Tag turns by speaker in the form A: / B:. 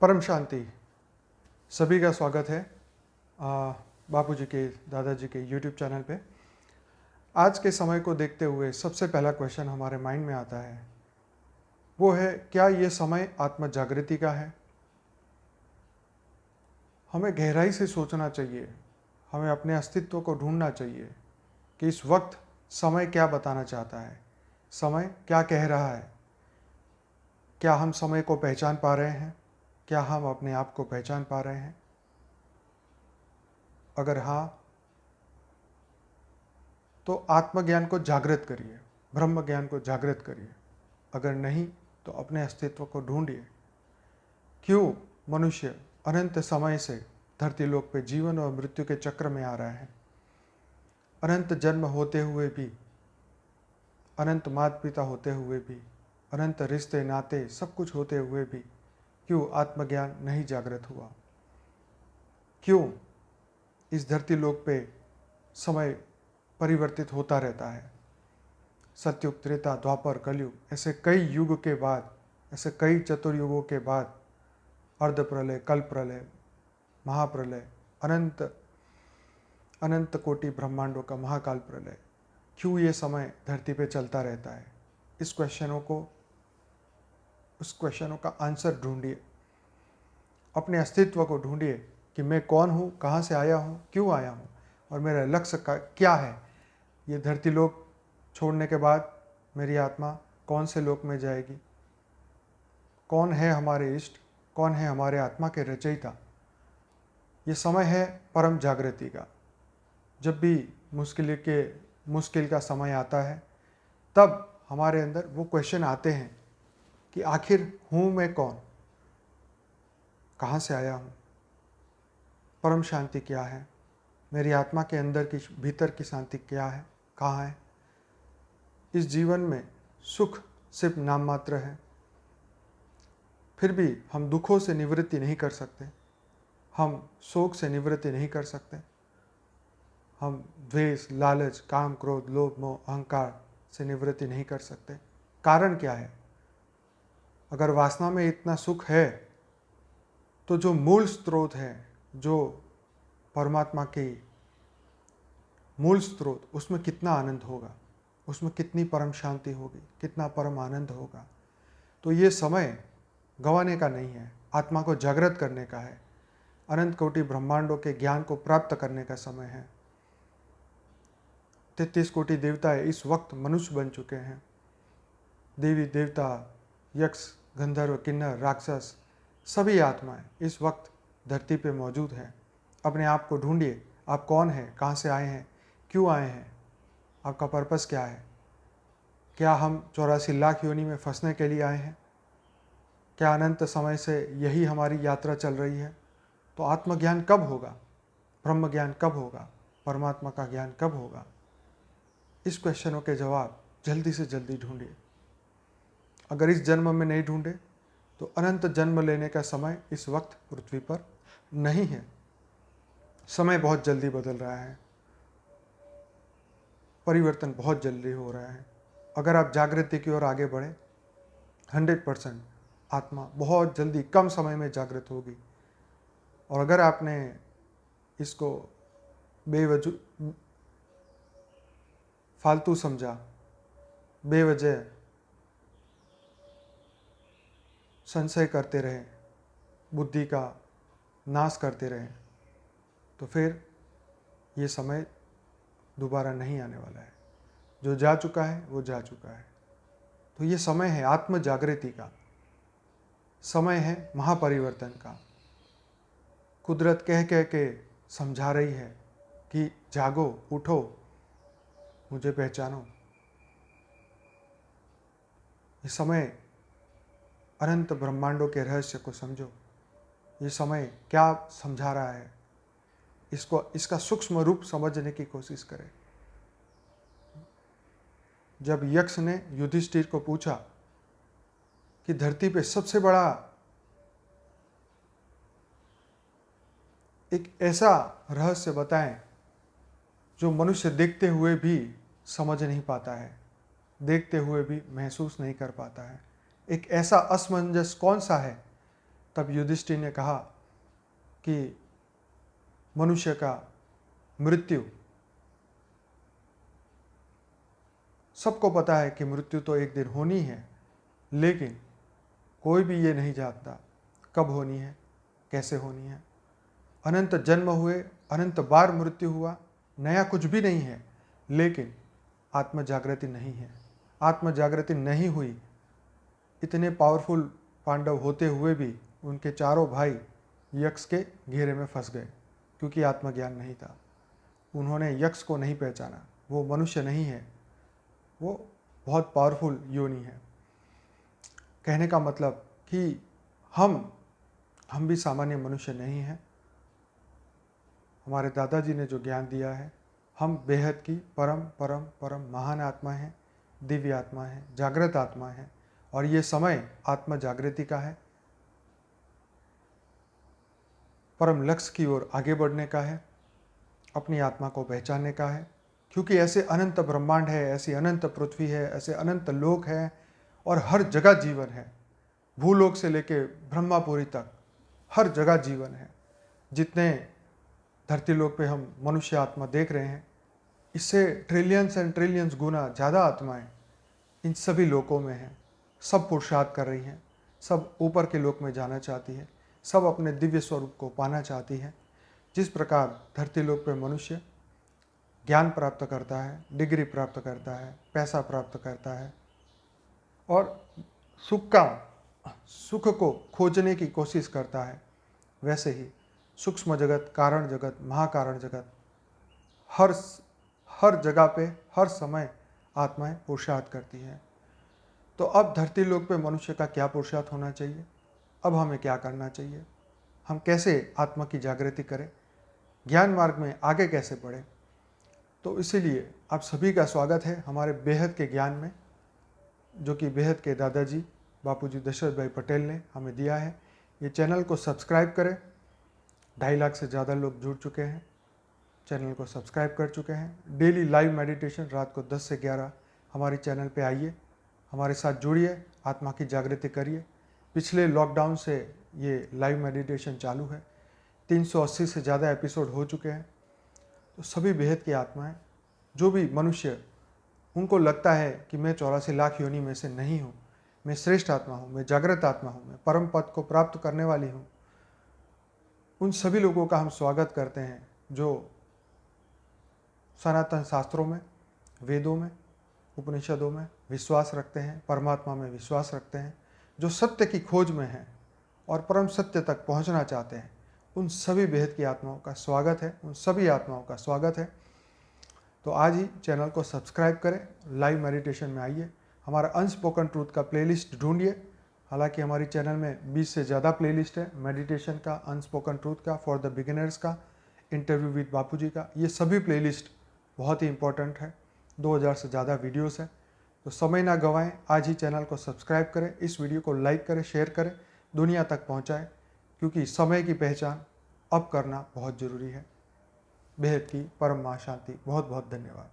A: परम शांति। सभी का स्वागत है बापूजी के दादाजी के YouTube चैनल पे। आज के समय को देखते हुए सबसे पहला क्वेश्चन हमारे माइंड में आता है, वो है क्या ये समय आत्म जागृति का है। हमें गहराई से सोचना चाहिए, हमें अपने अस्तित्व को ढूंढना चाहिए कि इस वक्त समय क्या बताना चाहता है, समय क्या कह रहा है। क्या हम समय को पहचान पा रहे हैं? क्या हम अपने आप को पहचान पा रहे हैं? अगर हाँ, तो आत्मज्ञान को जागृत करिए, ब्रह्म ज्ञान को जागृत करिए। अगर नहीं, तो अपने अस्तित्व को ढूंढिए। क्यों मनुष्य अनंत समय से धरती लोक पे जीवन और मृत्यु के चक्र में आ रहा है? अनंत जन्म होते हुए भी, अनंत माता पिता होते हुए भी, अनंत रिश्ते नाते सब कुछ होते हुए भी क्यों आत्मज्ञान नहीं जागृत हुआ? क्यों इस धरती लोक पे समय परिवर्तित होता रहता है? सतयुग, त्रेता, द्वापर, कलयुग, ऐसे कई युग के बाद, ऐसे कई चतुर्युगों के बाद अर्ध प्रलय, कल प्रलय, महाप्रलय, अनंत अनंत कोटि ब्रह्मांडों का महाकाल प्रलय, क्यों ये समय धरती पे चलता रहता है? उस क्वेश्चनों का आंसर ढूंढिए। अपने अस्तित्व को ढूंढिए कि मैं कौन हूँ, कहाँ से आया हूँ, क्यों आया हूँ और मेरा लक्ष्य क्या है। ये धरती लोक छोड़ने के बाद मेरी आत्मा कौन से लोक में जाएगी? कौन है हमारे इष्ट? कौन है हमारे आत्मा के रचयिता? ये समय है परम जागृति का। जब भी मुश्किल का समय आता है, तब हमारे अंदर वो क्वेश्चन आते हैं कि आखिर हूँ मैं कौन, कहाँ से आया हूँ, परम शांति क्या है, मेरी आत्मा के अंदर की भीतर की शांति क्या है, कहाँ है। इस जीवन में सुख सिर्फ नाम मात्र है, फिर भी हम दुखों से निवृत्ति नहीं कर सकते, हम शोक से निवृत्ति नहीं कर सकते, हम द्वेष, लालच, काम, क्रोध, लोभ, मोह, अहंकार से निवृत्ति नहीं कर सकते। कारण क्या है? अगर वासना में इतना सुख है, तो जो मूल स्रोत है, जो परमात्मा की मूल स्रोत, उसमें कितना आनंद होगा, उसमें कितनी परम शांति होगी, कितना परम आनंद होगा। तो ये समय गंवाने का नहीं है, आत्मा को जागृत करने का है। अनंत कोटि ब्रह्मांडों के ज्ञान को प्राप्त करने का समय है। 33 कोटि देवताएं इस वक्त मनुष्य बन चुके हैं। देवी देवता, यक्ष, गंधर्व, किन्नर, राक्षस, सभी आत्माएं इस वक्त धरती पे मौजूद हैं। अपने आप को ढूंढिए, आप कौन हैं, कहाँ से आए हैं, क्यों आए हैं, आपका पर्पस क्या है। क्या हम 84 लाख योनि में फंसने के लिए आए हैं? क्या अनंत समय से यही हमारी यात्रा चल रही है? तो आत्मज्ञान कब होगा, ब्रह्म ज्ञान कब होगा, परमात्मा का ज्ञान कब होगा? इस क्वेश्चनों के जवाब जल्दी से जल्दी ढूंढिए। अगर इस जन्म में नहीं ढूंढे, तो अनंत जन्म लेने का समय इस वक्त पृथ्वी पर नहीं है। समय बहुत जल्दी बदल रहा है, परिवर्तन बहुत जल्दी हो रहा है। अगर आप जागृति की ओर आगे बढ़े, 100% आत्मा बहुत जल्दी कम समय में जागृत होगी। और अगर आपने इसको बेवजह फालतू समझा, बेवजह संशय करते रहे, बुद्धि का नाश करते रहे, तो फिर ये समय दोबारा नहीं आने वाला है। जो जा चुका है वो जा चुका है। तो ये समय है आत्म जागृति का, समय है महापरिवर्तन का। कुदरत कह कह के समझा रही है कि जागो, उठो, मुझे पहचानो। ये समय अनंत ब्रह्मांडों के रहस्य को समझो। ये समय क्या समझा रहा है, इसका सूक्ष्म रूप समझने की कोशिश करें। जब यक्ष ने युधिष्ठिर को पूछा कि धरती पे सबसे बड़ा एक ऐसा रहस्य बताएं जो मनुष्य देखते हुए भी समझ नहीं पाता है, देखते हुए भी महसूस नहीं कर पाता है, एक ऐसा असमंजस कौन सा है तब युधिष्ठिर ने कहा कि मनुष्य का मृत्यु, सबको पता है कि मृत्यु तो एक दिन होनी है, लेकिन कोई भी ये नहीं जानता कब होनी है, कैसे होनी है। अनंत जन्म हुए, अनंत बार मृत्यु हुआ, नया कुछ भी नहीं है, लेकिन आत्म जागृति नहीं है। आत्म जागृति नहीं हुई, इतने पावरफुल पांडव होते हुए भी उनके चारों भाई यक्ष के घेरे में फंस गए, क्योंकि आत्मज्ञान नहीं था। उन्होंने यक्ष को नहीं पहचाना, वो मनुष्य नहीं है, वो बहुत पावरफुल योनि है। कहने का मतलब कि हम भी सामान्य मनुष्य नहीं हैं। हमारे दादाजी ने जो ज्ञान दिया है, हम बेहद की परम परम परम महान आत्मा हैं, दिव्य आत्मा है, जागृत आत्मा है, और ये समय आत्म जागृति का है, परम लक्ष्य की ओर आगे बढ़ने का है, अपनी आत्मा को पहचानने का है। क्योंकि ऐसे अनंत ब्रह्मांड है, ऐसी अनंत पृथ्वी है, ऐसे अनंत लोक हैं, और हर जगह जीवन है। भूलोक से लेके ब्रह्मापुरी तक हर जगह जीवन है। जितने धरती लोक पे हम मनुष्य आत्मा देख रहे हैं, इससे ट्रिलियंस एंड ट्रिलियंस गुना ज़्यादा आत्माएं इन सभी लोकों में हैं। सब पुरुषार्थ कर रही हैं, सब ऊपर के लोक में जाना चाहती है, सब अपने दिव्य स्वरूप को पाना चाहती है। जिस प्रकार धरती लोक पे मनुष्य ज्ञान प्राप्त करता है, डिग्री प्राप्त करता है, पैसा प्राप्त करता है और सुख को खोजने की कोशिश करता है, वैसे ही सूक्ष्म जगत, कारण जगत, महाकारण जगत, हर जगह पे हर समय आत्माएं पुरुषार्थ करती हैं। तो अब धरती लोक पे मनुष्य का क्या पुरुषार्थ होना चाहिए? अब हमें क्या करना चाहिए? हम कैसे आत्मा की जागृति करें? ज्ञान मार्ग में आगे कैसे बढ़ें? तो इसीलिए आप सभी का स्वागत है हमारे बेहद के ज्ञान में, जो कि बेहद के दादाजी बापूजी दशरथ भाई पटेल ने हमें दिया है। ये चैनल को सब्सक्राइब करें। 2.5 लाख से ज़्यादा लोग जुड़ चुके हैं, चैनल को सब्सक्राइब कर चुके हैं। डेली लाइव मेडिटेशन रात को 10 से 11 हमारे चैनल पे आइए, हमारे साथ जुड़िए, आत्मा की जागृति करिए। पिछले लॉकडाउन से ये लाइव मेडिटेशन चालू है, 380 से ज़्यादा एपिसोड हो चुके हैं। तो सभी बेहद की आत्माएं, जो भी मनुष्य उनको लगता है कि मैं 84 लाख योनि में से नहीं हूँ, मैं श्रेष्ठ आत्मा हूँ, मैं जागृत आत्मा हूँ, मैं परम पद को प्राप्त करने वाली हूँ, उन सभी लोगों का हम स्वागत करते हैं जो सनातन शास्त्रों में, वेदों में, उपनिषदों में विश्वास रखते हैं, परमात्मा में विश्वास रखते हैं, जो सत्य की खोज में हैं और परम सत्य तक पहुंचना चाहते हैं। उन सभी बेहद की आत्माओं का स्वागत है, उन सभी आत्माओं का स्वागत है। तो आज ही चैनल को सब्सक्राइब करें, लाइव मेडिटेशन में आइए, हमारा अनस्पोकन ट्रूथ का प्लेलिस्ट ढूंढिए। हालांकि हमारी चैनल में 20 से ज़्यादा प्लेलिस्ट है, मेडिटेशन का, अनस्पोकन ट्रूथ का, फॉर द बिगिनर्स का, इंटरव्यू विद बापूजी का। ये सभी प्लेलिस्ट बहुत ही इंपॉर्टेंट है, 2000 से ज़्यादा वीडियोस हैं। तो समय ना गंवाएं, आज ही चैनल को सब्सक्राइब करें, इस वीडियो को लाइक करें, शेयर करें, दुनिया तक पहुंचाएं, क्योंकि समय की पहचान अब करना बहुत ज़रूरी है। बेहद की परम मां शांति। बहुत बहुत धन्यवाद।